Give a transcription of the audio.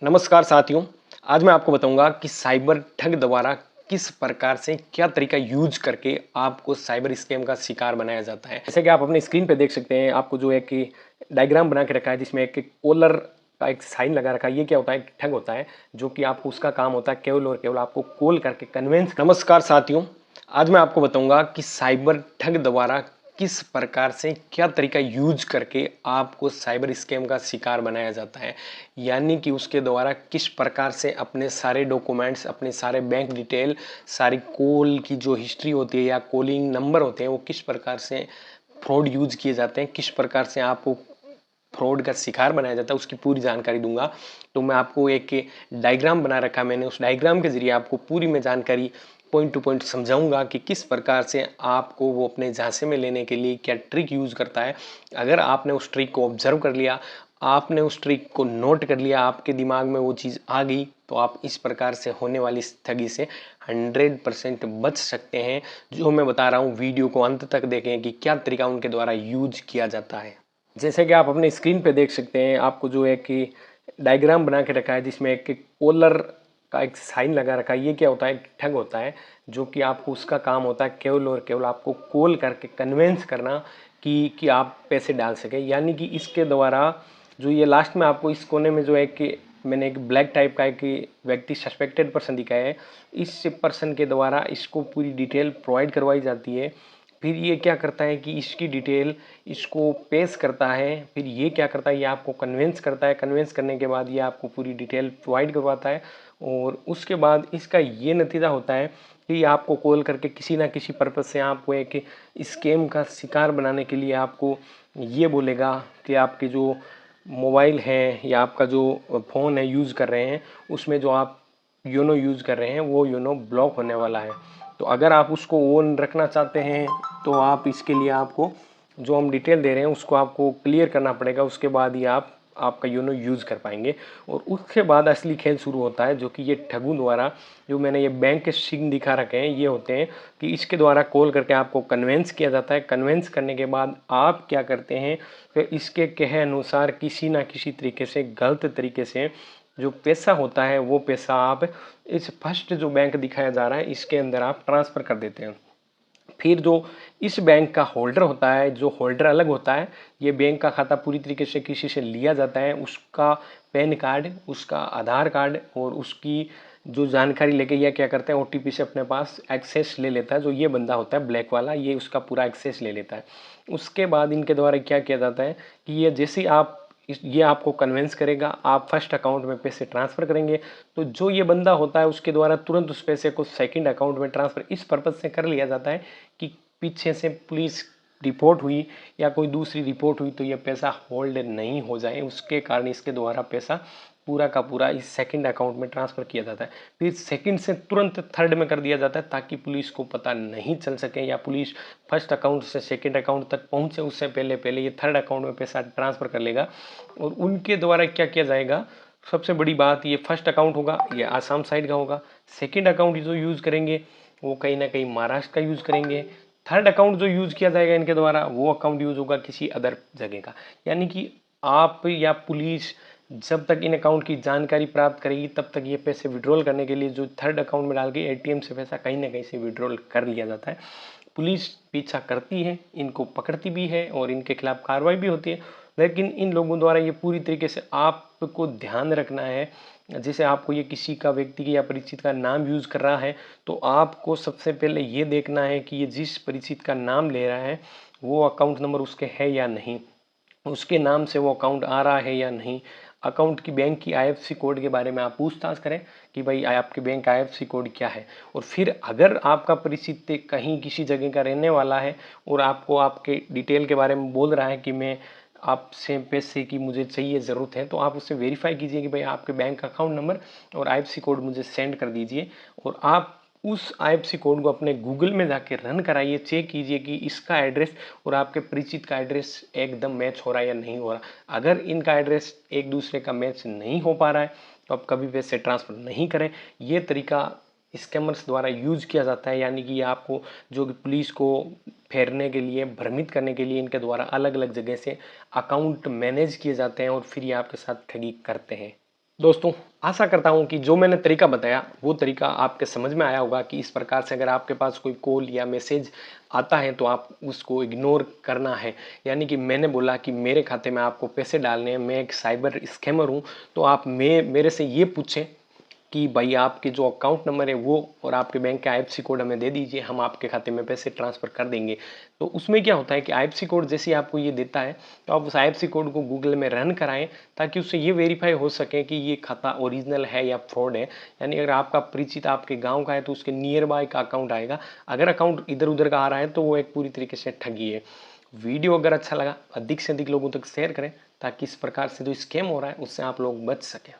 नमस्कार साथियों। आज मैं आपको बताऊंगा कि साइबर ठग द्वारा किस प्रकार से क्या तरीका यूज करके आपको साइबर स्कैम का शिकार बनाया जाता है। जैसे कि आप अपने स्क्रीन पे देख सकते हैं, आपको जो एक डायग्राम बना के रखा है जिसमें एक कॉलर का एक साइन लगा रखा है। ये क्या होता है? ठग होता है, जो कि आपको उसका काम होता है केवल और केवल आपको कॉल करके कन्वेंस। नमस्कार साथियों, आज मैं आपको बताऊंगा कि साइबर ठग द्वारा किस प्रकार से क्या तरीका यूज करके आपको साइबर स्कैम का शिकार बनाया जाता है। यानी कि उसके द्वारा किस प्रकार से अपने सारे डॉक्यूमेंट्स, अपने सारे बैंक डिटेल, सारी कॉल की जो हिस्ट्री होती है या कॉलिंग नंबर होते हैं, वो किस प्रकार से फ्रॉड यूज किए जाते हैं, किस प्रकार से आपको फ्रॉड का शिकार बनाया जाता है, उसकी पूरी जानकारी दूंगा। तो मैं आपको एक डायग्राम बना रखा है मैंने, उस डायग्राम के जरिए आपको पूरी मैं जानकारी पॉइंट टू पॉइंट समझाऊंगा कि किस प्रकार से आपको वो अपने झांसे में लेने के लिए क्या ट्रिक यूज करता है। अगर आपने उस ट्रिक को ऑब्जर्व कर लिया, आपने उस ट्रिक को नोट कर लिया, आपके दिमाग में वो चीज़ आ गई, तो आप इस प्रकार से होने वाली ठगी से 100% बच सकते हैं। जो मैं बता रहा हूँ, वीडियो को अंत तक देखें कि क्या तरीका उनके द्वारा यूज किया जाता है। जैसे कि आप अपने स्क्रीन पे देख सकते हैं, आपको जो एक डायग्राम बना के रखा है जिसमें एक कॉलर का एक साइन लगा रखा है। ये क्या होता है? ठग होता है, जो कि आपको उसका काम होता है केवल और केवल आपको कॉल करके कन्वेंस करना कि आप पैसे डाल सकें। यानी कि इसके द्वारा जो ये लास्ट में आपको इस कोने में जो एक मैंने एक ब्लैक टाइप का एक व्यक्ति सस्पेक्टेड पर्सन दिखाया है, इस पर्सन के द्वारा इसको पूरी डिटेल प्रोवाइड करवाई जाती है। फिर ये क्या करता है कि इसकी डिटेल इसको पेश करता है, फिर ये क्या करता है, ये आपको कन्वेंस करता है। कन्वेंस करने के बाद ये आपको पूरी डिटेल प्रोवाइड करवाता है, और उसके बाद इसका ये नतीजा होता है कि आपको कॉल करके किसी ना किसी पर्पज़ से आपको एक स्कैम का शिकार बनाने के लिए आपको ये बोलेगा कि आपके जो मोबाइल है या आपका जो फ़ोन है यूज़ कर रहे हैं, उसमें जो आप योनो यूज़ कर रहे हैं वो योनो ब्लॉक होने वाला है। तो अगर आप उसको ऑन रखना चाहते हैं तो आप इसके लिए आपको जो हम डिटेल दे रहे हैं उसको आपको क्लियर करना पड़ेगा। उसके बाद ही आप आपका योनो यूज़ कर पाएंगे, और उसके बाद असली खेल शुरू होता है, जो कि ये ठगू द्वारा जो मैंने ये बैंक के सिग्न दिखा रखे हैं ये होते हैं कि इसके द्वारा कॉल करके आपको कन्वेंस किया जाता है। कन्वेंस करने के बाद आप क्या करते हैं, फिर इसके कहे अनुसार किसी ना किसी तरीके से गलत तरीके से जो पैसा होता है वो पैसा आप इस फर्स्ट जो बैंक दिखाया जा रहा है इसके अंदर आप ट्रांसफ़र कर देते हैं। फिर जो इस बैंक का होल्डर होता है, जो होल्डर अलग होता है, ये बैंक का खाता पूरी तरीके से किसी से लिया जाता है, उसका पैन कार्ड, उसका आधार कार्ड और उसकी जो जानकारी लेके यह क्या करते हैं, ओटीपी से अपने पास एक्सेस ले लेता है। जो ये बंदा होता है ब्लैक वाला, ये उसका पूरा एक्सेस ले लेता है। उसके बाद इनके द्वारा क्या किया जाता है कि ये जैसे ही आप ये आपको कन्वेंस करेगा, आप फर्स्ट अकाउंट में पैसे ट्रांसफ़र करेंगे, तो जो ये बंदा होता है उसके द्वारा तुरंत उस पैसे को सेकंड अकाउंट में ट्रांसफ़र इस पर्पज़ से कर लिया जाता है कि पीछे से पुलिस रिपोर्ट हुई या कोई दूसरी रिपोर्ट हुई तो ये पैसा होल्ड नहीं हो जाए, उसके कारण इसके द्वारा पैसा पूरा का पूरा इस सेकंड अकाउंट में ट्रांसफ़र किया जाता है। फिर सेकंड से तुरंत थर्ड में कर दिया जाता है ताकि पुलिस को पता नहीं चल सके, या पुलिस फर्स्ट अकाउंट से सेकंड अकाउंट तक पहुंचे उससे पहले पहले ये थर्ड अकाउंट में पैसा ट्रांसफ़र कर लेगा। और उनके द्वारा क्या किया जाएगा, सबसे बड़ी बात, ये फर्स्ट अकाउंट होगा ये आसाम साइड का होगा, सेकंड अकाउंट जो यूज़ करेंगे वो कहीं ना कहीं महाराष्ट्र का यूज़ करेंगे, थर्ड अकाउंट जो यूज़ किया जाएगा इनके द्वारा वो अकाउंट यूज़ होगा किसी अदर जगह का। यानी कि आप या पुलिस जब तक इन अकाउंट की जानकारी प्राप्त करेगी तब तक ये पैसे विड्रॉल करने के लिए जो थर्ड अकाउंट में डाल के एटीएम से पैसा कहीं ना कहीं से विड्रॉल कर लिया जाता है। पुलिस पीछा करती है, इनको पकड़ती भी है और इनके खिलाफ कार्रवाई भी होती है, लेकिन इन लोगों द्वारा ये पूरी तरीके से आपको ध्यान रखना है। जैसे आपको ये किसी का व्यक्ति की या परिचित का नाम यूज़ कर रहा है, तो आपको सबसे पहले ये देखना है कि ये जिस परिचित का नाम ले रहा है वो अकाउंट नंबर उसके है या नहीं, उसके नाम से वो अकाउंट आ रहा है या नहीं। अकाउंट की बैंक की आईएफएससी कोड के बारे में आप पूछताछ करें कि भाई आपके बैंक का आईएफएससी कोड क्या है। और फिर अगर आपका परिचित कहीं किसी जगह का रहने वाला है और आपको आपके डिटेल के बारे में बोल रहा है कि मैं आपसे पैसे की मुझे चाहिए, ज़रूरत है, तो आप उससे वेरीफाई कीजिए कि भाई आपके बैंक का अकाउंट नंबर और आईएफएससी कोड मुझे सेंड कर दीजिए। और आप उस आईएफएससी कोड को अपने गूगल में जाके रन कराइए, चेक कीजिए कि इसका एड्रेस और आपके परिचित का एड्रेस एकदम मैच हो रहा है या नहीं हो रहा। अगर इनका एड्रेस एक दूसरे का मैच नहीं हो पा रहा है तो आप कभी पैसे ट्रांसफ़र नहीं करें। ये तरीका स्कैमर्स द्वारा यूज़ किया जाता है, यानी कि आपको जो पुलिस को फेरने के लिए, भ्रमित करने के लिए इनके द्वारा अलग अलग जगह से अकाउंट मैनेज किए जाते हैं और फिर ये आपके साथ ठगी करते हैं। दोस्तों, आशा करता हूँ कि जो मैंने तरीका बताया वो तरीका आपके समझ में आया होगा कि इस प्रकार से अगर आपके पास कोई कॉल या मैसेज आता है तो आप उसको इग्नोर करना है। यानी कि मैंने बोला कि मेरे खाते में आपको पैसे डालने हैं, मैं एक साइबर स्कैमर हूँ, तो आप मेरे से ये पूछें कि भाई आपके जो अकाउंट नंबर है वो और आपके बैंक का आईएफएससी कोड हमें दे दीजिए, हम आपके खाते में पैसे ट्रांसफ़र कर देंगे। तो उसमें क्या होता है कि आईएफएससी कोड जैसे ही आपको ये देता है तो आप उस आईएफएससी कोड को गूगल में रन कराएं, ताकि उससे ये वेरीफाई हो सके कि ये खाता ओरिजिनल है या फ्रॉड है। यानी अगर आपका परिचित आपके गाँव का है तो उसके नियर बाय का अकाउंट आएगा। अगर अकाउंट इधर उधर का आ रहा है तो वो एक पूरी तरीके से ठगी है। वीडियो अगर अच्छा लगा अधिक से अधिक लोगों तक शेयर करें, ताकि इस प्रकार से जो स्कैम हो रहा है उससे आप लोग बच सकें।